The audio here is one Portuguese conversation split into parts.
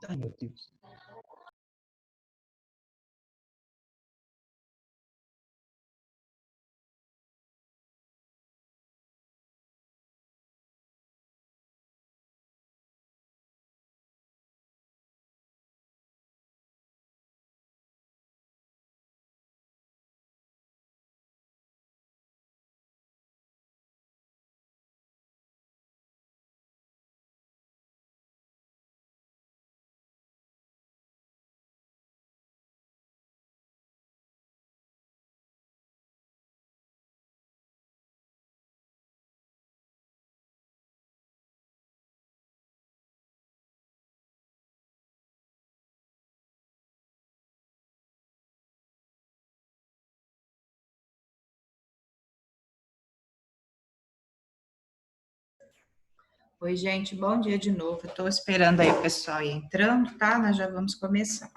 Ai, meu Deus. Oi, gente, bom dia de novo. Estou esperando aí o pessoal ir entrando, tá? Nós já vamos começar.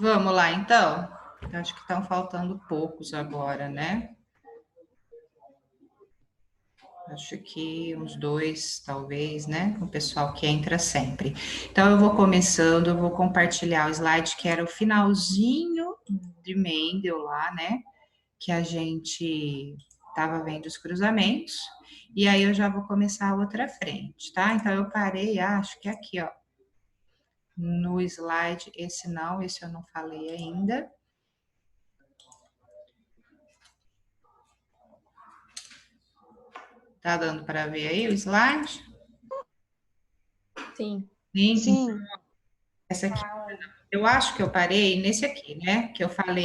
Vamos lá, então? Acho que estão faltando poucos agora, né? Acho que uns dois, talvez, né? Com o pessoal que entra sempre. Então, eu vou começando, eu vou compartilhar o slide que era o finalzinho de Mendel lá, né? Que a gente estava vendo os cruzamentos. E aí, eu já vou começar a outra frente, tá? Então, eu parei, acho que aqui, ó. No slide, esse eu não falei ainda. Tá dando para ver aí o slide? Sim. Sim. Sim. Essa aqui, eu acho que eu parei nesse aqui, né? Que eu falei.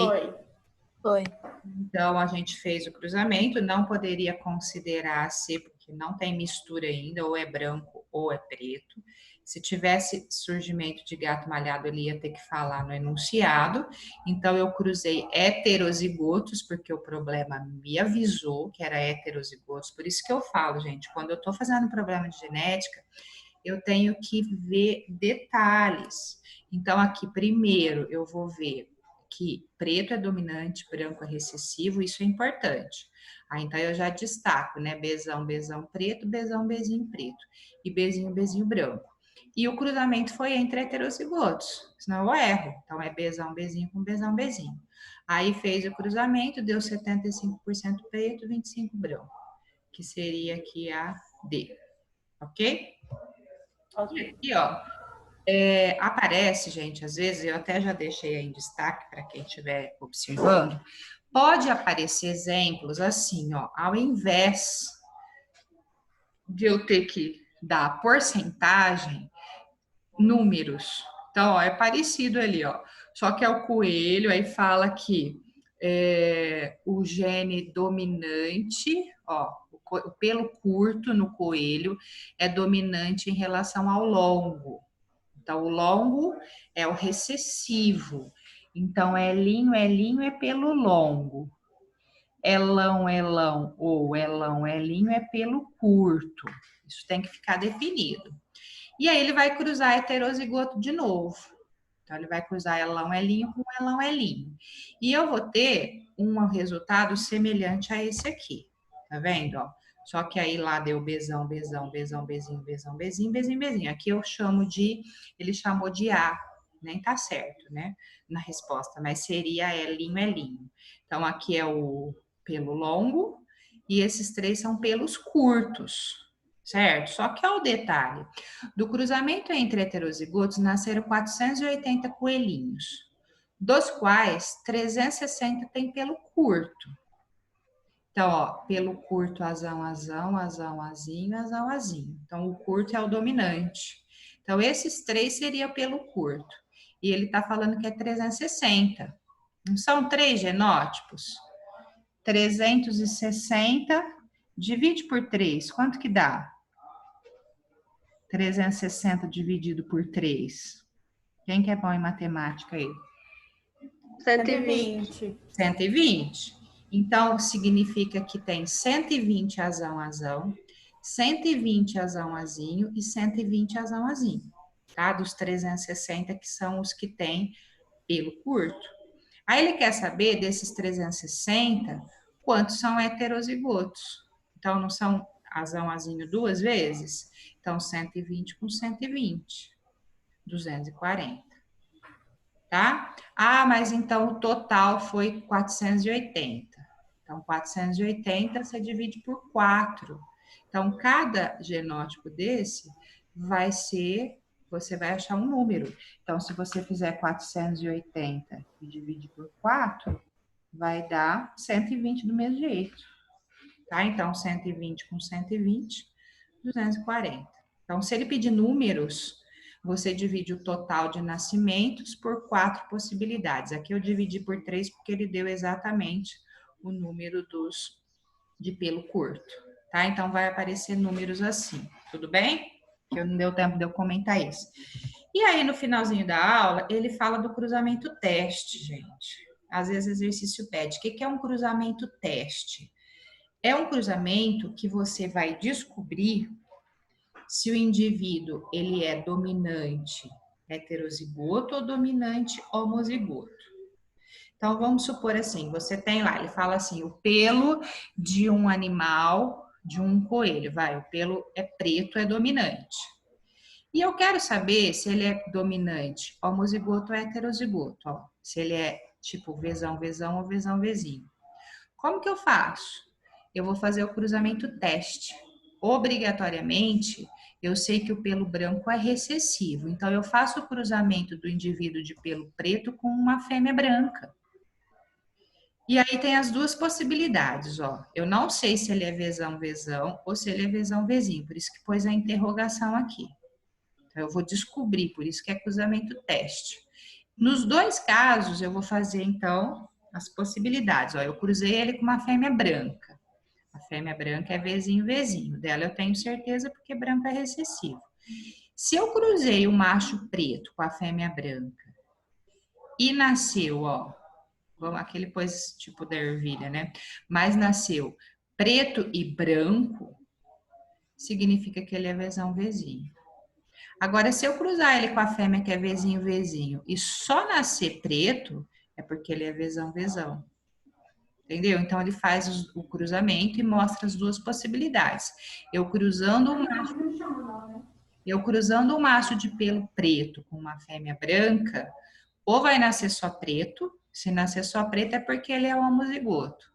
Foi. Então, a gente fez o cruzamento, não poderia considerar C, porque não tem mistura ainda, ou é branco ou é preto. Se tivesse surgimento de gato malhado, ele ia ter que falar no enunciado. Então, eu cruzei heterozigotos, porque o problema me avisou que era heterozigotos. Por isso que eu falo, gente, quando eu estou fazendo problema de genética, eu tenho que ver detalhes. Então, aqui, primeiro, eu vou ver que preto é dominante, branco é recessivo, isso é importante. Aí, então, eu já destaco, né? Bzão, Bzão preto, Bzão, Bzinho preto. E Bzinho, Bzinho branco. E o cruzamento foi entre heterozigotos, senão eu erro. Então, é Bzão, Bzinho com Bzão, Bzinho. Aí, fez o cruzamento, deu 75% preto, 25% branco, que seria aqui a D. Ok? E aqui, ó, aparece, gente, às vezes, eu até já deixei aí em destaque para quem estiver observando, pode aparecer exemplos assim, ó, ao invés de eu ter que dar porcentagem, números. Então, ó, é parecido ali, ó, só que é o coelho, aí fala que o gene dominante, ó, o pelo curto no coelho é dominante em relação ao longo. Então, o longo é o recessivo. Então, elinho é pelo longo. Elão ou elinho é pelo curto. Isso tem que ficar definido. E aí, ele vai cruzar heterozigoto de novo. Então, ele vai cruzar elinho com elinho. E eu vou ter um resultado semelhante a esse aqui. Tá vendo? Ó? Só que aí lá deu Bzão, Bzão, Bzão, Bzinho, Bzão, Bzinho, Bzinho, Bzinho. Aqui eu chamo de, ele chamou de A, nem tá certo, né? Na resposta, mas seria elinho, elinho. Então aqui é o pelo longo e esses 3 são pelos curtos, certo? Só que olha o detalhe, do cruzamento entre heterozigotos nasceram 480 coelhinhos, dos quais 360 tem pelo curto. Então, ó, pelo curto, azão, azão, azão, azinho, azão, azinho. Então, o curto é o dominante. Então, esses 3 seriam pelo curto. E ele está falando que é 360. Não são 3 genótipos? 360 divide por 3, quanto que dá? 360 dividido por 3. Quem que é bom em matemática aí? 120. 120. Então, significa que tem 120 azão, azão, 120 azão, azinho e 120 azão, azinho, tá? Dos 360 que são os que tem pelo curto. Aí ele quer saber desses 360, quantos são heterozigotos. Então, não são azão, azinho 2 vezes? Então, 120 com 120, 240. Tá? Ah, mas então o total foi 480. Então, 480 você divide por 4. Então, cada genótipo desse vai ser, você vai achar um número. Então, se você fizer 480 e dividir por 4, vai dar 120 do mesmo jeito. Tá? Então, 120 com 120, 240. Então, se ele pedir números, você divide o total de nascimentos por 4 possibilidades. Aqui eu dividi por 3 porque ele deu exatamente o número de pelo curto, tá? Então, vai aparecer números assim, tudo bem? Que não deu tempo de eu comentar isso. E aí, no finalzinho da aula, ele fala do cruzamento teste, gente. Às vezes, exercício pede. O que é um cruzamento teste? É um cruzamento que você vai descobrir se o indivíduo ele é dominante heterozigoto ou dominante homozigoto. Então, vamos supor assim, você tem lá, ele fala assim, o pelo de um animal, de um coelho, vai, o pelo é preto, é dominante. E eu quero saber se ele é dominante homozigoto ou heterozigoto, ó. Se ele é tipo vezão, vezão ou vezão, vezinho. Como que eu faço? Eu vou fazer o cruzamento teste. Obrigatoriamente, eu sei que o pelo branco é recessivo, então eu faço o cruzamento do indivíduo de pelo preto com uma fêmea branca. E aí tem as duas possibilidades, ó. Eu não sei se ele é vezão, vezão ou se ele é vezão, vezinho, por isso que pôs a interrogação aqui. Então eu vou descobrir, por isso que é cruzamento teste. Nos 2 casos, eu vou fazer então as possibilidades. Ó, eu cruzei ele com uma fêmea branca. A fêmea branca é vezinho, vezinho. Dela eu tenho certeza porque branco é recessivo. Se eu cruzei o macho preto com a fêmea branca e nasceu, ó, aqui ele pôs tipo da ervilha, né? Mas nasceu preto e branco, significa que ele é vezão, vezinho. Agora, se eu cruzar ele com a fêmea que é vezinho, vezinho e só nascer preto, é porque ele é vezão, vezão. Entendeu? Então, ele faz o cruzamento e mostra as duas possibilidades. Eu cruzando um macho de pelo preto com uma fêmea branca, ou vai nascer só preto, se nascer só preto é porque ele é homozigoto.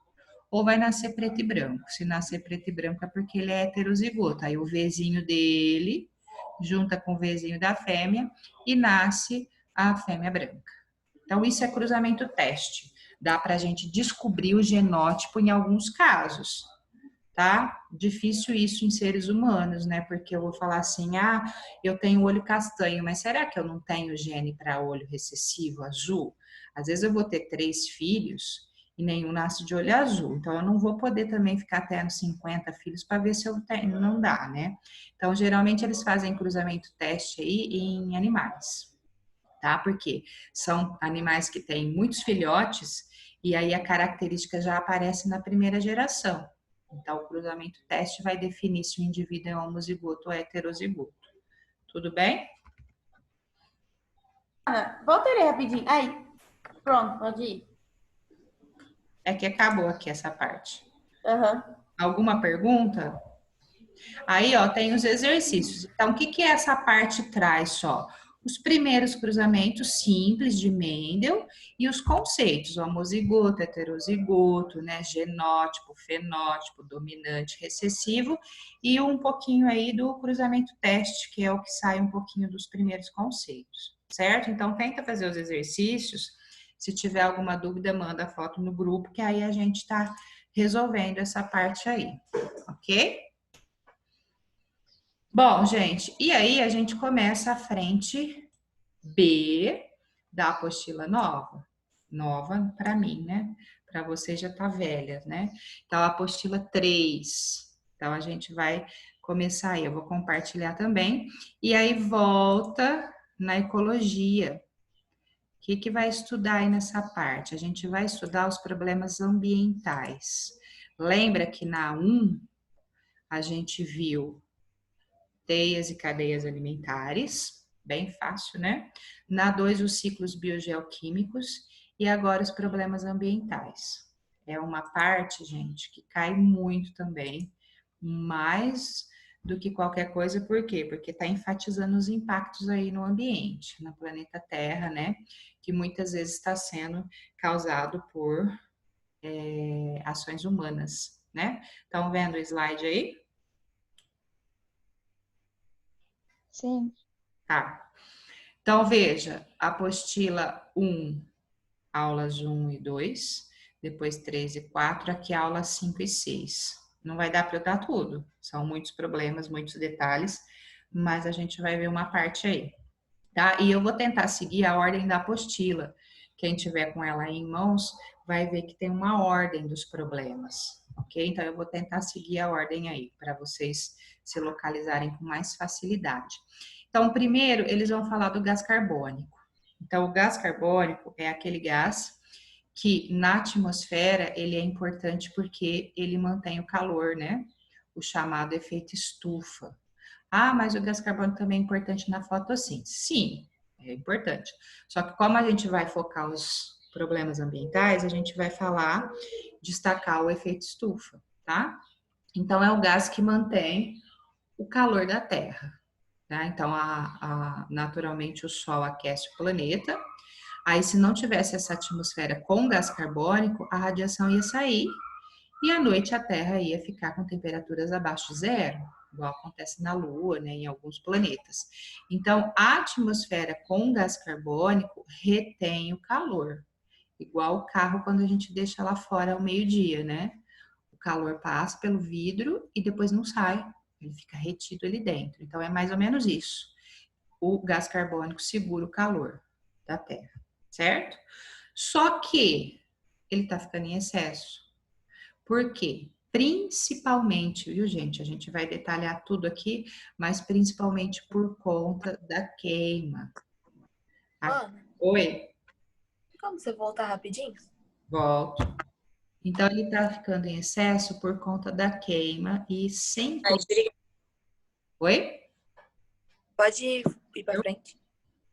Ou vai nascer preto e branco, se nascer preto e branco é porque ele é heterozigoto. Aí o Vzinho dele junta com o Vzinho da fêmea e nasce a fêmea branca. Então, isso é cruzamento teste. Dá para a gente descobrir o genótipo em alguns casos, tá? Difícil isso em seres humanos, né? Porque eu vou falar assim, ah, eu tenho olho castanho, mas será que eu não tenho gene para olho recessivo, azul? Às vezes eu vou ter 3 filhos e nenhum nasce de olho azul, então eu não vou poder também ficar tendo 50 filhos para ver se eu tenho, não dá, né? Então, geralmente eles fazem cruzamento teste aí em animais, tá? Porque são animais que têm muitos filhotes e aí a característica já aparece na primeira geração. Então, o cruzamento teste vai definir se o indivíduo é homozigoto ou heterozigoto. Tudo bem? Ana, volta ali rapidinho. Aí, pronto, pode ir. É que acabou aqui essa parte. Aham. Alguma pergunta? Aí, ó, tem os exercícios. Então, o que que essa parte traz só? os primeiros cruzamentos simples de Mendel e os conceitos, o homozigoto, heterozigoto, né, genótipo, fenótipo, dominante, recessivo e um pouquinho aí do cruzamento teste, que é o que sai um pouquinho dos primeiros conceitos, certo? Então, tenta fazer os exercícios. Se tiver alguma dúvida, manda a foto no grupo, que aí a gente está resolvendo essa parte aí, ok? Bom, gente, e aí a gente começa a frente B da apostila nova. Nova para mim, né? Para você já tá velha, né? Então, a apostila 3. Então, a gente vai começar aí. Eu vou compartilhar também. E aí, volta na ecologia. O que que vai estudar aí nessa parte? A gente vai estudar os problemas ambientais. Lembra que na 1 a gente viu teias e cadeias alimentares, bem fácil, né? Na 2, os ciclos biogeoquímicos e agora os problemas ambientais. É uma parte, gente, que cai muito também, mais do que qualquer coisa, por quê? Porque está enfatizando os impactos aí no ambiente, no planeta Terra, né? Que muitas vezes está sendo causado por ações humanas, né? Estão vendo o slide aí? Sim. Tá. Então, veja, apostila 1, aulas 1 e 2, depois 3 e 4, aqui aulas 5 e 6. Não vai dar para eu dar tudo, são muitos problemas, muitos detalhes, mas a gente vai ver uma parte aí, tá? E eu vou tentar seguir a ordem da apostila. Quem tiver com ela aí em mãos, vai ver que tem uma ordem dos problemas, ok? Então, eu vou tentar seguir a ordem aí, para vocês se localizarem com mais facilidade. Então, primeiro, eles vão falar do gás carbônico. Então, o gás carbônico é aquele gás que na atmosfera ele é importante porque ele mantém o calor, né? O chamado efeito estufa. Ah, mas o gás carbônico também é importante na fotossíntese. Sim, é importante. Só que como a gente vai focar os problemas ambientais, a gente vai falar, destacar o efeito estufa, tá? Então, é o gás que mantém o calor da Terra. Tá? Então, naturalmente, o Sol aquece o planeta. Aí, se não tivesse essa atmosfera com gás carbônico, a radiação ia sair e à noite a Terra ia ficar com temperaturas abaixo de zero, igual acontece na Lua, né, em alguns planetas. Então, a atmosfera com gás carbônico retém o calor, igual o carro quando a gente deixa lá fora ao meio-dia, né? O calor passa pelo vidro e depois não sai, ele fica retido ali dentro. Então, é mais ou menos isso. O gás carbônico segura o calor da Terra, certo? Só que ele está ficando em excesso. Por quê? Principalmente, viu, gente? A gente vai detalhar tudo aqui, mas principalmente por conta da queima. Ana, Oi, como você voltar rapidinho? volto. Então, ele está ficando em excesso por conta da queima e sem. Oi? Pode ir para frente.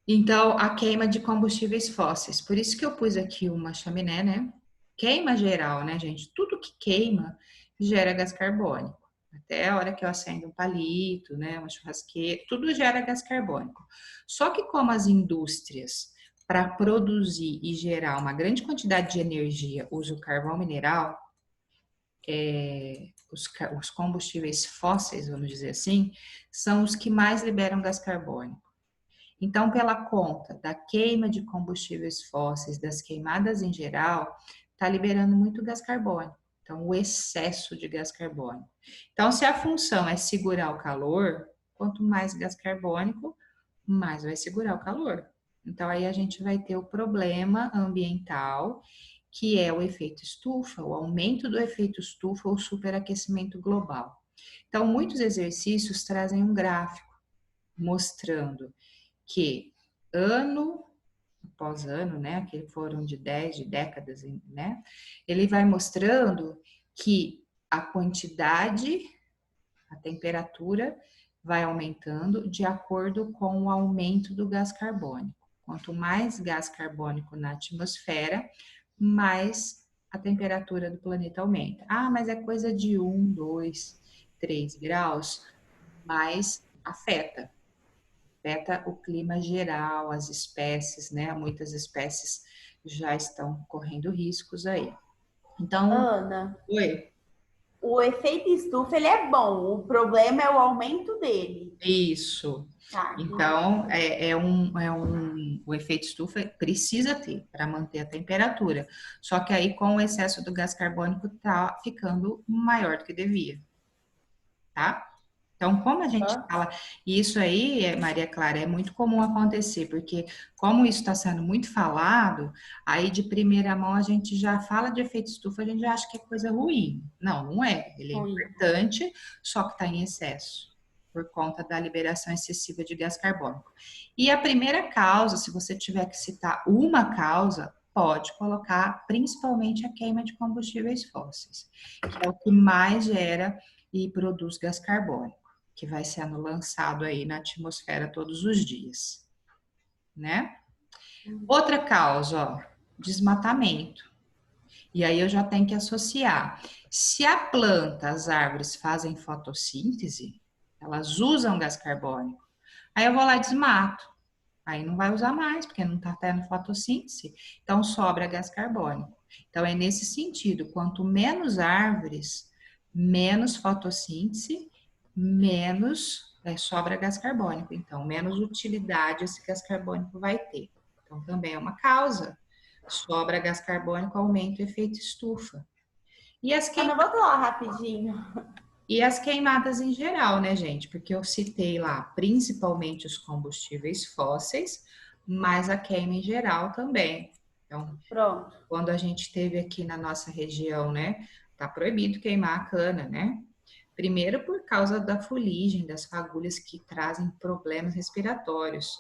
Então, a queima de combustíveis fósseis. Por isso que eu pus aqui uma chaminé, né? Queima geral, né, gente? Tudo que queima gera gás carbônico. Até a hora que eu acendo um palito, né, uma churrasqueira, tudo gera gás carbônico. Só que como as indústrias, para produzir e gerar uma grande quantidade de energia, usam carvão mineral, os combustíveis fósseis, vamos dizer assim, são os que mais liberam gás carbônico. Então, pela conta da queima de combustíveis fósseis, das queimadas em geral, está liberando muito gás carbônico. Então, o excesso de gás carbônico. Então, se a função é segurar o calor, quanto mais gás carbônico, mais vai segurar o calor. Então, aí a gente vai ter o problema ambiental, que é o efeito estufa, o aumento do efeito estufa ou superaquecimento global. Então, muitos exercícios trazem um gráfico mostrando que ano após ano, né, que foram de 10 de décadas, né, ele vai mostrando que a quantidade, a temperatura vai aumentando de acordo com o aumento do gás carbônico. Quanto mais gás carbônico na atmosfera, mais a temperatura do planeta aumenta. Ah, mas é coisa de 1, 2, 3 graus, mas afeta. afeta o clima geral, as espécies, né? Muitas espécies já estão correndo riscos aí. Então, Ana, oi. o efeito estufa, ele é bom. O problema é o aumento dele. Isso. Tá, Então, o efeito estufa precisa ter para manter a temperatura. Só que aí, com o excesso do gás carbônico, tá ficando maior do que devia, tá? Então, como a gente tá? fala, e isso aí, Maria Clara, é muito comum acontecer, porque como isso está sendo muito falado, aí de primeira mão a gente já fala de efeito estufa, a gente já acha que é coisa ruim. Não, não é. Ele é Ruim. importante, só que está em excesso, por conta da liberação excessiva de gás carbônico. E a primeira causa, se você tiver que citar uma causa, pode colocar principalmente a queima de combustíveis fósseis, que é o que mais gera e produz gás carbônico, que vai sendo lançado aí na atmosfera todos os dias, né? Outra causa, ó, desmatamento. E aí eu já tenho que associar. Se a planta, as árvores fazem fotossíntese, elas usam gás carbônico. Aí eu vou lá e desmato. Aí não vai usar mais, porque não está tendo fotossíntese. Então sobra gás carbônico. Então é nesse sentido, quanto menos árvores, menos fotossíntese, menos sobra gás carbônico. Então, menos utilidade esse gás carbônico vai ter. Então, também é uma causa. Sobra gás carbônico, aumenta o efeito estufa. E Ana, volta lá rapidinho. as queimadas em geral, né, gente? Porque eu citei lá principalmente os combustíveis fósseis, mas a queima em geral também. Então, Pronto. quando a gente teve aqui na nossa região, né, tá proibido queimar a cana, né? Primeiro por causa da fuligem, das fagulhas que trazem problemas respiratórios.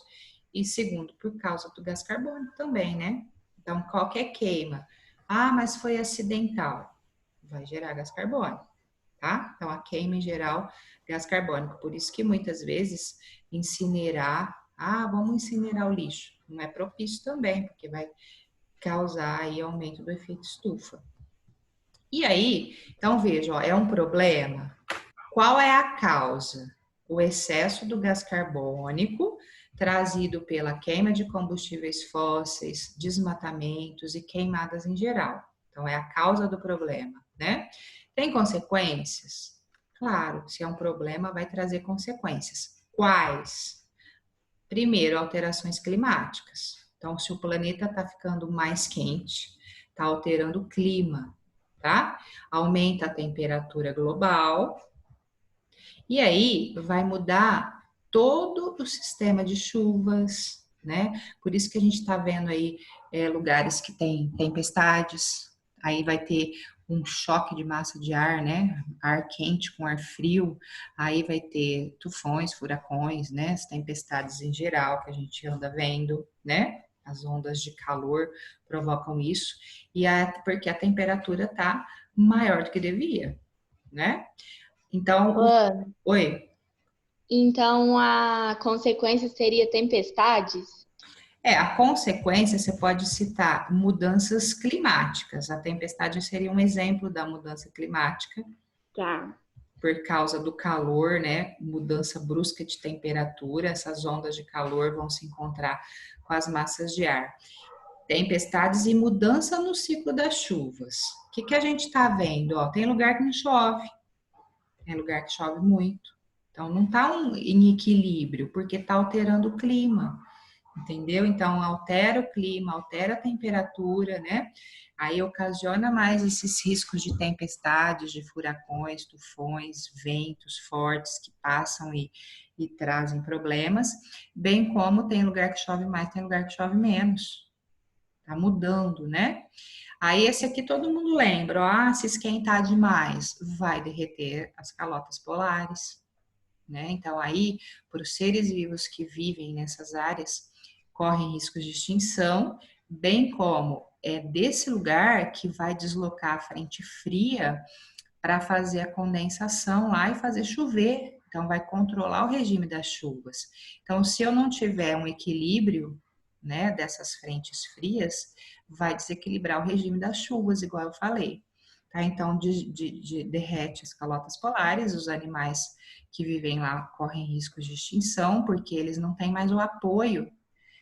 E segundo, por causa do gás carbônico também, né? Então, qualquer queima. Ah, mas foi acidental. Vai gerar gás carbônico, tá? Então, a queima em geral, gás carbônico. Por isso que muitas vezes incinerar, vamos incinerar o lixo. Não é propício também, porque vai causar aí aumento do efeito estufa. E aí, então veja, ó, é um problema. Qual é a causa? O excesso do gás carbônico trazido pela queima de combustíveis fósseis, desmatamentos e queimadas em geral. Então, é a causa do problema, né? Tem consequências? Claro, se é um problema, vai trazer consequências. Quais? Primeiro, alterações climáticas. Então, se o planeta está ficando mais quente, está alterando o clima, tá? Aumenta a temperatura global, e aí vai mudar todo o sistema de chuvas, né? Por isso que a gente está vendo aí lugares que tem tempestades, aí vai ter um choque de massa de ar, né? Ar quente com ar frio, aí vai ter tufões, furacões, né? As tempestades em geral que a gente anda vendo, né? As ondas de calor provocam isso, porque a temperatura tá maior do que devia, né? Então, Ana, oi. então a consequência seria tempestades? A consequência, você pode citar mudanças climáticas. A tempestade seria um exemplo da mudança climática, Tá. por causa do calor, né? Mudança brusca de temperatura, essas ondas de calor vão se encontrar com as massas de ar. Tempestades e mudança no ciclo das chuvas. O que a gente está vendo? Ó, tem lugar que não chove, tem lugar que chove muito. Então, não está em equilíbrio, porque está alterando o clima. Entendeu? Então, altera o clima, altera a temperatura, né? Aí ocasiona mais esses riscos de tempestades, de furacões, tufões, ventos fortes que passam e trazem problemas, bem como tem lugar que chove mais, tem lugar que chove menos. Tá mudando, né? Aí esse aqui todo mundo lembra, ó, se esquentar demais, vai derreter as calotas polares, né? Então aí, para os seres vivos que vivem nessas áreas, correm riscos de extinção, bem como é desse lugar que vai deslocar a frente fria para fazer a condensação lá e fazer chover. Então, vai controlar o regime das chuvas. Então, se eu não tiver um equilíbrio, né, dessas frentes frias, vai desequilibrar o regime das chuvas, igual eu falei. tá? Então, derrete as calotas polares, os animais que vivem lá correm riscos de extinção, porque eles não têm mais o apoio,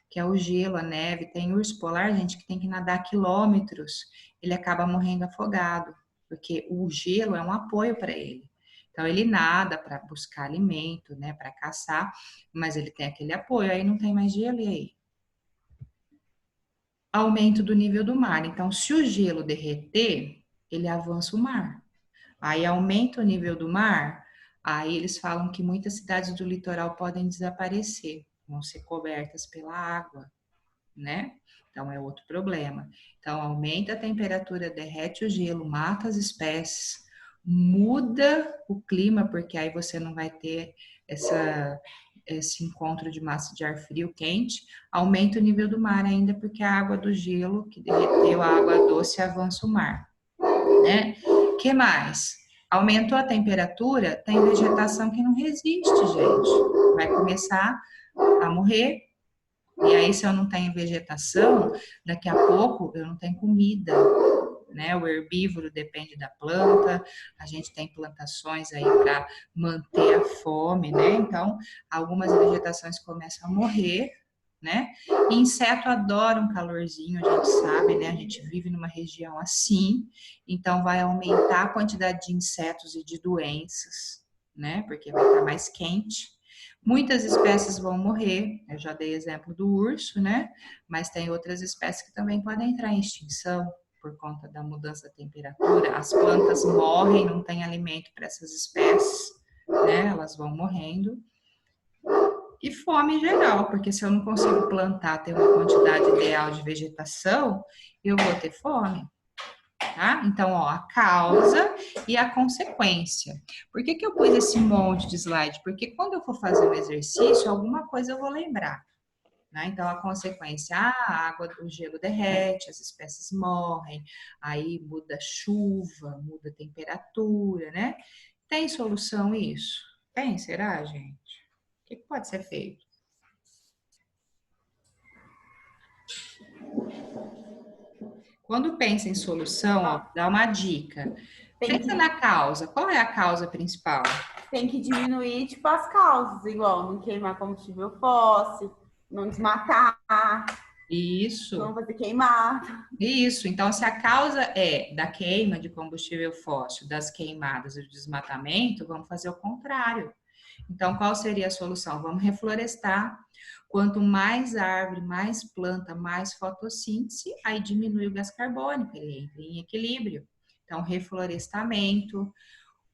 que é o gelo, a neve. Tem urso polar, gente, que tem que nadar quilômetros, ele acaba morrendo afogado, porque o gelo é um apoio para ele. Então, ele nada para buscar alimento, né, para caçar, mas ele tem aquele apoio, aí não tem mais gelo, e aí? Aumento do nível do mar. Então, se o gelo derreter, ele avança o mar. Aí aumenta o nível do mar, aí eles falam que muitas cidades do litoral podem desaparecer, vão ser cobertas pela água, né? Então é outro problema. Então aumenta a temperatura, derrete o gelo, mata as espécies, muda o clima, porque aí você não vai ter esse encontro de massa de ar frio quente, aumenta o nível do mar ainda, porque a água do gelo que derreteu a água doce avança o mar, né? Que mais? Aumentou a temperatura, tem vegetação que não resiste, gente. Vai começar a morrer. E aí, se eu não tenho vegetação, daqui a pouco eu não tenho comida, né? O herbívoro depende da planta, a gente tem plantações aí para manter a fome, né? Então, algumas vegetações começam a morrer, né? E inseto adora um calorzinho, a gente sabe, né? A gente vive numa região assim, então vai aumentar a quantidade de insetos e de doenças, né? Porque vai estar mais quente. Muitas espécies vão morrer, eu já dei exemplo do urso, né? Mas tem outras espécies que também podem entrar em extinção por conta da mudança da temperatura. As plantas morrem, não tem alimento para essas espécies, né? Elas vão morrendo. E fome em geral, porque se eu não consigo plantar, ter uma quantidade ideal de vegetação, eu vou ter fome. Tá? Então, ó, a causa e a consequência. Por que eu pus esse monte de slide? Porque quando eu for fazer um exercício, alguma coisa eu vou lembrar. Né? Então, a consequência, a água do gelo derrete, as espécies morrem, aí muda a chuva, muda a temperatura, né? Tem solução isso? Tem, será, gente? O que pode ser feito? Quando pensa em solução, ó, dá uma dica. Pensa na causa. Qual é a causa principal? Tem que diminuir, tipo, as causas, igual não queimar combustível fóssil, não desmatar, Isso. não fazer queimar. Isso. Então, se a causa é da queima de combustível fóssil, das queimadas e do desmatamento, vamos fazer o contrário. Então, qual seria a solução? Vamos reflorestar. Quanto mais árvore, mais planta, mais fotossíntese, aí diminui o gás carbônico, ele entra em equilíbrio. Então, reflorestamento,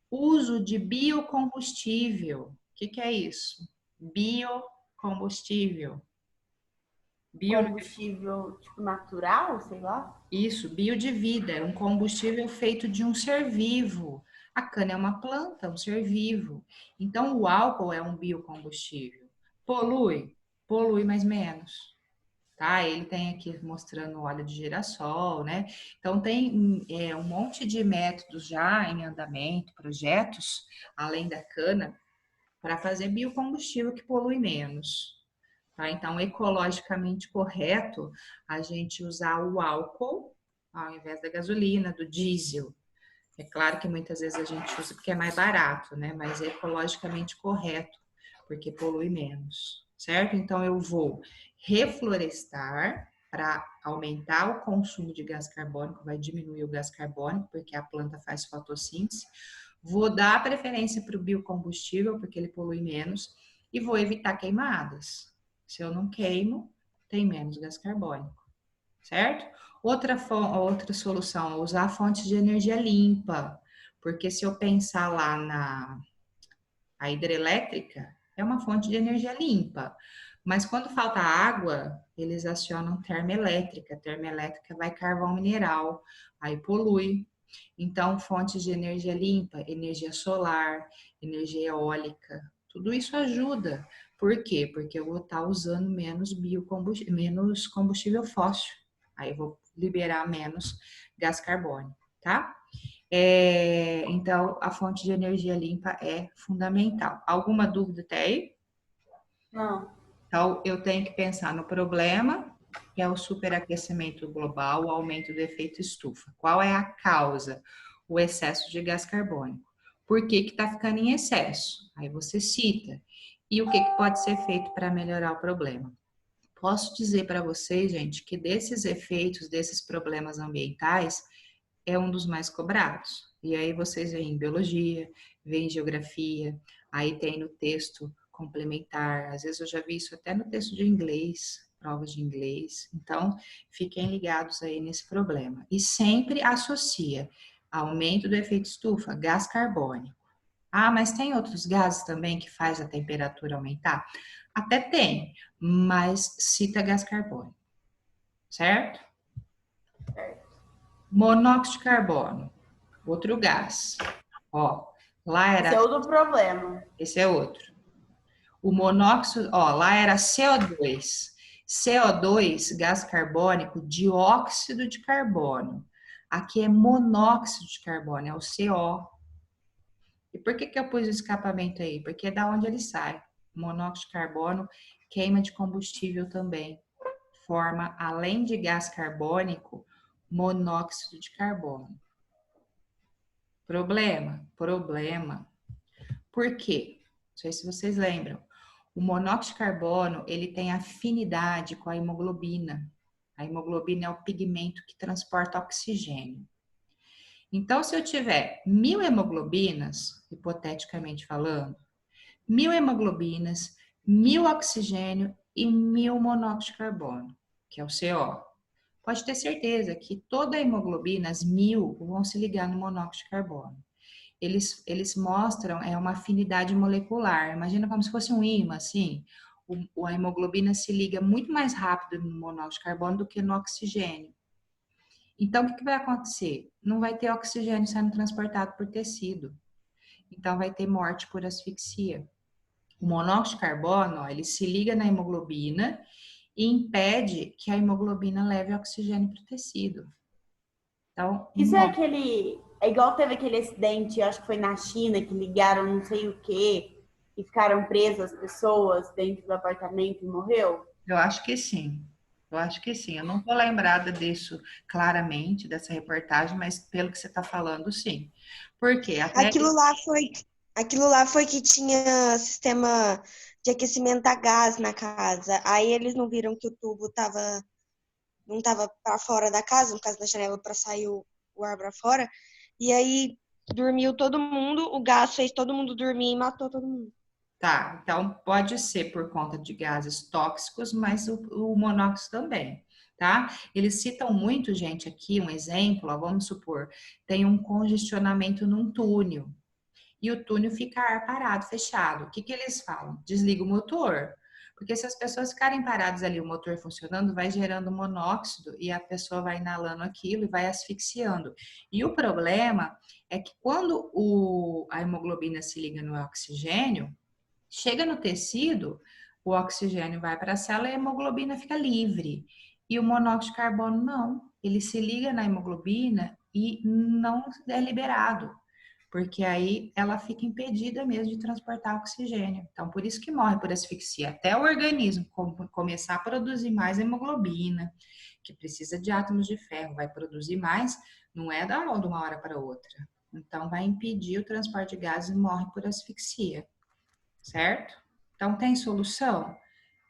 uso de biocombustível. O que é isso? Biocombustível. Combustível, tipo, natural, sei lá. Isso, bio de vida, é um combustível feito de um ser vivo. A cana é uma planta, um ser vivo. Então, o álcool é um biocombustível. Polui? Polui, mas menos. Tá? Ele tem aqui mostrando óleo de girassol, né? Então, tem um monte de métodos já em andamento, projetos, além da cana, para fazer biocombustível que polui menos. Tá? Então, ecologicamente correto a gente usar o álcool ao invés da gasolina, do diesel. É claro que muitas vezes a gente usa porque é mais barato, né? Mas é ecologicamente correto, porque polui menos, certo? Então, eu vou reflorestar para aumentar o consumo de gás carbônico, vai diminuir o gás carbônico, porque a planta faz fotossíntese. Vou dar preferência para o biocombustível, porque ele polui menos, e vou evitar queimadas. Se eu não queimo, tem menos gás carbônico, certo? Outra solução é usar fontes de energia limpa, porque se eu pensar lá a hidrelétrica, é uma fonte de energia limpa, mas quando falta água, eles acionam termoelétrica. Termoelétrica vai carvão mineral, aí polui. Então, fontes de energia limpa, energia solar, energia eólica, tudo isso ajuda. Por quê? Porque eu vou estar usando menos menos combustível fóssil. Aí eu vou liberar menos gás carbônico, tá? Então, a fonte de energia limpa é fundamental. Alguma dúvida até aí? Não. Então, eu tenho que pensar no problema, que é o superaquecimento global, o aumento do efeito estufa. Qual é a causa? o excesso de gás carbônico. Por que que está ficando em excesso? Aí você cita. E o que que pode ser feito para melhorar o problema? Posso dizer para vocês, gente, que desses efeitos, desses problemas ambientais, é um dos mais cobrados. E aí vocês veem em biologia, veem em geografia, aí tem no texto complementar, às vezes eu já vi isso até no texto de inglês, provas de inglês. Então, fiquem ligados aí nesse problema. E sempre associa aumento do efeito estufa, gás carbônico. Ah, mas tem outros gases também que faz a temperatura aumentar? Até tem, mas cita gás carbônico, certo? Monóxido de carbono, outro gás. Ó, lá Esse era. é outro problema. Esse é outro. O monóxido, ó, lá era CO2. CO2, gás carbônico, dióxido de carbono. Aqui é monóxido de carbono, é o CO. E por que que eu pus o escapamento aí? Porque é da onde ele sai. Monóxido de carbono, queima de combustível também. Forma, além de gás carbônico, monóxido de carbono. Problema? Problema. Por quê? Não sei se vocês lembram. O monóxido de carbono, ele tem afinidade com a hemoglobina. A hemoglobina é o pigmento que transporta oxigênio. Então, se eu tiver 1000 hemoglobinas, hipoteticamente falando, 1000 hemoglobinas, 1000 oxigênio e 1000 monóxido de carbono, que é o CO. Pode ter certeza que toda a hemoglobina, as 1000, vão se ligar no monóxido de carbono. Eles mostram uma afinidade molecular. Imagina como se fosse um ímã, assim. A hemoglobina se liga muito mais rápido no monóxido de carbono do que no oxigênio. Então, o que vai acontecer? Não vai ter oxigênio sendo transportado por tecido. Então, vai ter morte por asfixia. O monóxido de carbono, ó, ele se liga na hemoglobina e impede que a hemoglobina leve oxigênio para o tecido. Então, Isso é aquele. É igual teve aquele acidente, acho que foi na China, que ligaram não sei o quê, e ficaram presas as pessoas dentro do apartamento e morreu? eu acho que sim. Eu acho que sim. Eu não estou lembrada disso claramente, dessa reportagem, mas pelo que você está falando, sim. Por quê? Até Aquilo lá foi que tinha sistema de aquecimento a gás na casa. Aí eles não viram que o tubo não estava para fora da casa, no caso da janela, para sair o ar para fora. E aí dormiu todo mundo, o gás fez todo mundo dormir e matou todo mundo. Tá, então pode ser por conta de gases tóxicos, mas o monóxido também, tá? Eles citam muito, gente, aqui um exemplo, ó, vamos supor, tem um congestionamento num túnel e o túnel fica ar parado, fechado. O que que eles falam? Desliga o motor. Porque se as pessoas ficarem paradas ali, o motor funcionando, vai gerando monóxido e a pessoa vai inalando aquilo e vai asfixiando. E o problema é que quando a hemoglobina se liga no oxigênio, chega no tecido, o oxigênio vai para a célula e a hemoglobina fica livre. E o monóxido de carbono não. Ele se liga na hemoglobina e não é liberado, porque aí ela fica impedida mesmo de transportar oxigênio. Então, por isso que morre por asfixia. Até o organismo começar a produzir mais hemoglobina, que precisa de átomos de ferro, vai produzir mais, não é de uma hora para outra. Então, vai impedir o transporte de gases e morre por asfixia. Certo? Então, tem solução?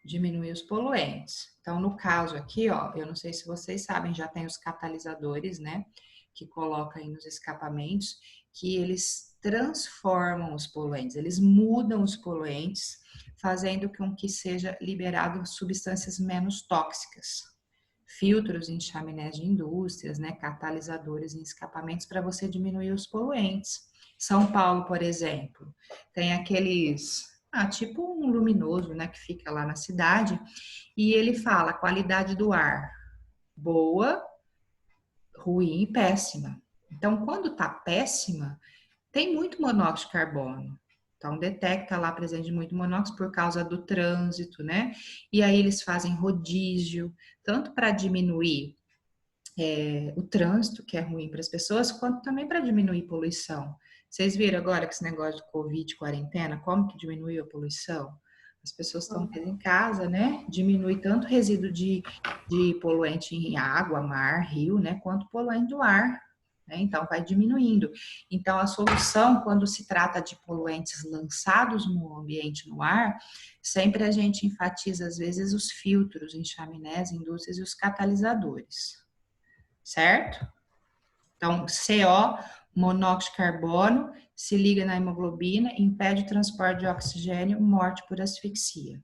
Diminuir os poluentes. Então, no caso aqui, ó, eu não sei se vocês sabem, já tem os catalisadores, né, que coloca aí nos escapamentos, que eles transformam os poluentes, eles mudam os poluentes, fazendo com que seja liberado substâncias menos tóxicas. Filtros em chaminés de indústrias, né, catalisadores em escapamentos para você diminuir os poluentes. São Paulo, por exemplo, tem aqueles, tipo um luminoso, né, que fica lá na cidade, e ele fala qualidade do ar, boa, ruim e péssima. Então, quando tá péssima, tem muito monóxido de carbono. Então, detecta lá a presença de muito monóxido por causa do trânsito, né? E aí eles fazem rodízio, tanto para diminuir o trânsito, que é ruim para as pessoas, quanto também para diminuir poluição. Vocês viram agora que esse negócio de Covid, quarentena, como que diminuiu a poluição? As pessoas estão mais em casa, né? Diminui tanto o resíduo de poluente em água, mar, rio, né? Quanto poluente do ar, né? Então, vai diminuindo. Então, a solução, quando se trata de poluentes lançados no ambiente, no ar, sempre a gente enfatiza, às vezes, os filtros em chaminés, indústrias e os catalisadores, certo? Então, CO, monóxido de carbono, se liga na hemoglobina, impede o transporte de oxigênio, morte por asfixia.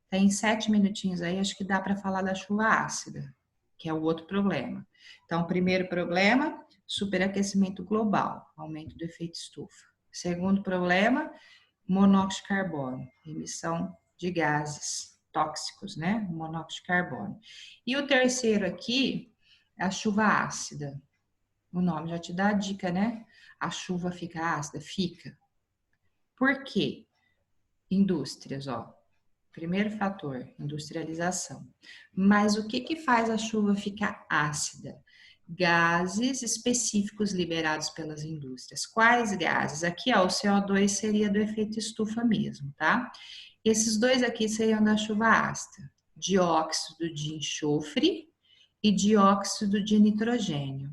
Tem 7 minutinhos aí, acho que dá para falar da chuva ácida, que é o outro problema. Então, primeiro problema, superaquecimento global, aumento do efeito estufa. Segundo problema, monóxido de carbono, emissão de gases tóxicos, né? Monóxido de carbono. E o terceiro aqui, é a chuva ácida. O nome já te dá a dica, né? A chuva fica ácida? Fica. Por quê? Indústrias, ó. Primeiro fator, industrialização. Mas o que faz a chuva ficar ácida? Gases específicos liberados pelas indústrias. Quais gases? Aqui, ó, o CO2 seria do efeito estufa mesmo, tá? Esses dois aqui seriam da chuva ácida. Dióxido de enxofre e dióxido de nitrogênio.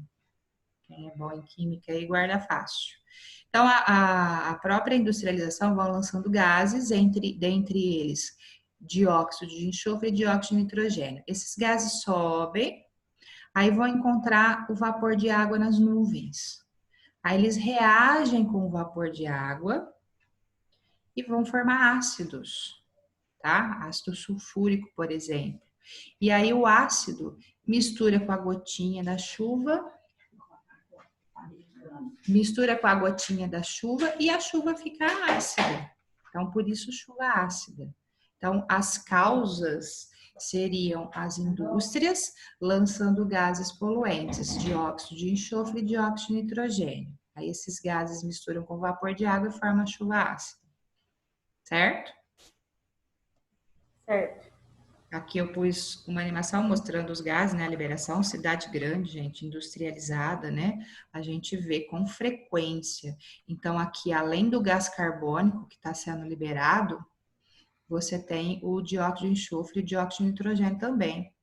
Quem é bom em química aí guarda fácil. Então, a própria industrialização vai lançando gases, dentre eles dióxido de enxofre e dióxido de nitrogênio. Esses gases sobem, aí vão encontrar o vapor de água nas nuvens. Aí eles reagem com o vapor de água e vão formar ácidos, tá? Ácido sulfúrico, por exemplo. E aí o ácido mistura com a gotinha da chuva, e a chuva fica ácida. Então, por isso, chuva ácida. Então, as causas seriam as indústrias lançando gases poluentes, dióxido de enxofre e dióxido de nitrogênio. Aí, esses gases misturam com vapor de água e formam a chuva ácida. Certo? Certo. Aqui eu pus uma animação mostrando os gases, né? A liberação, cidade grande, gente, industrializada, né? A gente vê com frequência. Então, aqui, além do gás carbônico que está sendo liberado, você tem o dióxido de enxofre e o dióxido de nitrogênio também.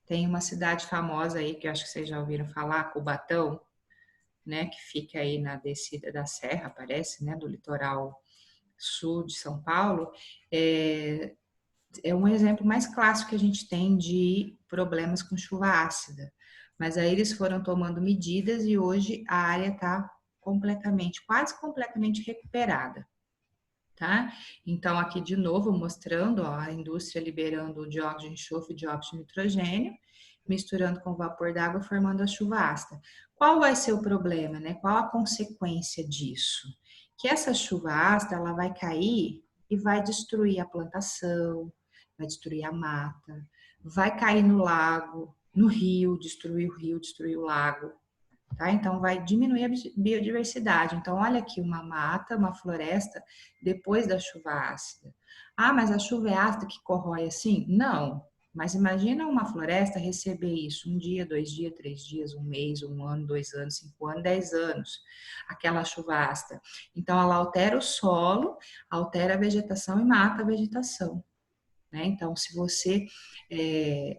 Tem uma cidade famosa aí, que eu acho que vocês já ouviram falar, Cubatão, né? Que fica aí na descida da serra, parece, né? Do litoral sul de São Paulo. É um exemplo mais clássico que a gente tem de problemas com chuva ácida. Mas aí eles foram tomando medidas e hoje a área está quase completamente recuperada, tá? Então aqui de novo mostrando, ó, a indústria liberando o dióxido de enxofre e dióxido de nitrogênio, misturando com o vapor d'água, formando a chuva ácida. Qual vai ser o problema, né? Qual a consequência disso? Que essa chuva ácida, ela vai cair e vai destruir a plantação, vai destruir a mata, vai cair no lago, no rio, destruir o lago, tá? Então, vai diminuir a biodiversidade. Então, olha aqui uma mata, uma floresta, depois da chuva ácida. Ah, mas a chuva é ácida que corrói assim? Não. Mas imagina uma floresta receber isso 1 dia, 2 dias, 3 dias, 1 mês, 1 ano, 2 anos, 5 anos, 10 anos, aquela chuva ácida. Então, ela altera o solo, altera a vegetação e mata a vegetação. Né? Então, se você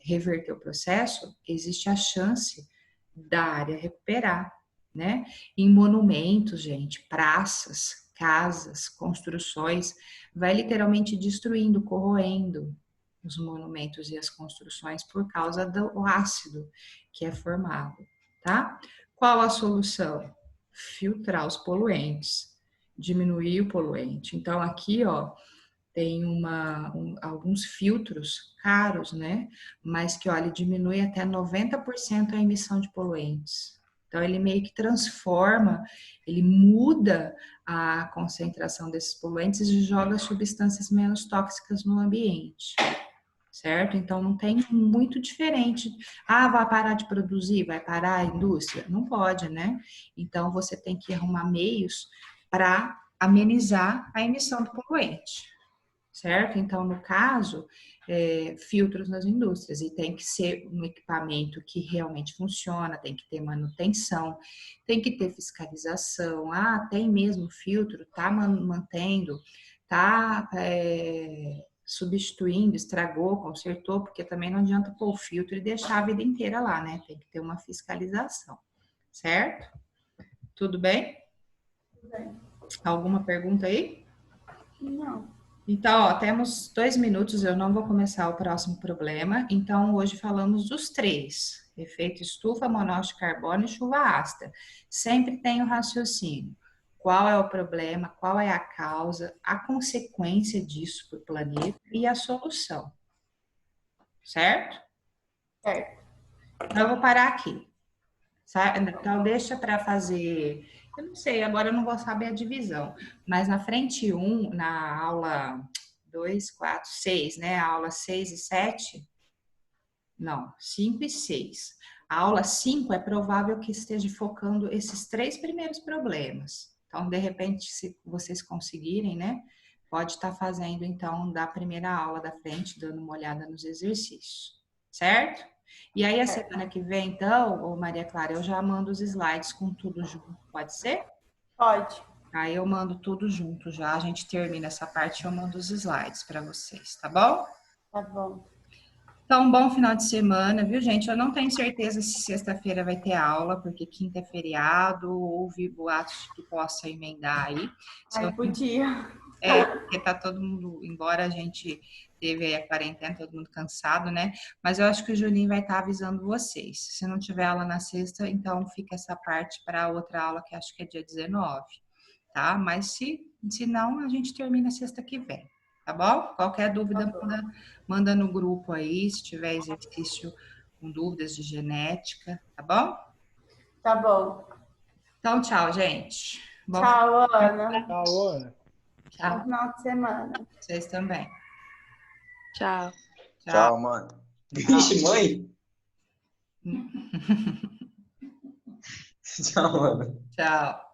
reverter o processo, existe a chance da área recuperar, né? Em monumentos, gente, praças, casas, construções, vai literalmente destruindo, corroendo os monumentos e as construções por causa do ácido que é formado, tá? Qual a solução? Filtrar os poluentes, diminuir o poluente. Então, aqui, ó, tem alguns filtros caros, né? Mas que, olha, diminui até 90% a emissão de poluentes. Então, ele meio que transforma, ele muda a concentração desses poluentes e joga substâncias menos tóxicas no ambiente, certo? Então, não tem muito diferente. Ah, vai parar de produzir? Vai parar a indústria? Não pode, né? Então, você tem que arrumar meios para amenizar a emissão do poluente. Certo? Então, no caso, filtros nas indústrias, e tem que ser um equipamento que realmente funciona, tem que ter manutenção, tem que ter fiscalização. Ah, tem mesmo filtro, tá mantendo, tá substituindo, estragou, consertou, porque também não adianta pôr o filtro e deixar a vida inteira lá, né? Tem que ter uma fiscalização, certo? Tudo bem? Tudo bem. Alguma pergunta aí? Não. Então, ó, temos 2 minutos, eu não vou começar o próximo problema. Então, hoje falamos dos 3. Efeito estufa, monóxido de carbono e chuva ácida. Sempre tem o raciocínio. Qual é o problema, qual é a causa, a consequência disso para o planeta e a solução. Certo? Certo. Então, eu vou parar aqui. Então, deixa para fazer... Eu não sei, agora eu não vou saber a divisão. Mas na frente 1, na aula 2, 4, 6, né? A aula 6 e 7... Não, 5 e 6. A aula 5 é provável que esteja focando esses 3 primeiros problemas. Então, de repente, se vocês conseguirem, né? Pode estar fazendo, então, da primeira aula da frente, dando uma olhada nos exercícios. Certo? E aí, a semana que vem, então, ô Maria Clara, eu já mando os slides com tudo junto. Pode ser? Pode. Aí eu mando tudo junto já. A gente termina essa parte e eu mando os slides para vocês, tá bom? Tá bom. Então, um bom final de semana, viu, gente? Eu não tenho certeza se sexta-feira vai ter aula, porque quinta é feriado, houve boatos que possa emendar aí. Ai, podia. Porque tá todo mundo, embora a gente teve aí a quarentena, todo mundo cansado, né? Mas eu acho que o Juninho vai estar avisando vocês. Se não tiver aula na sexta, então fica essa parte para outra aula, que acho que é dia 19, tá? Mas se não, a gente termina sexta que vem. Tá bom? Qualquer dúvida, manda no grupo aí, se tiver exercício com dúvidas de genética, tá bom? Tá bom. Então, tchau, gente. Tchau, Ana. Tchau, Ana. Tchau. Bom final de semana. Vocês também. Tchau. Tchau, mano. Vixe, mãe. Tchau, mano. Tchau.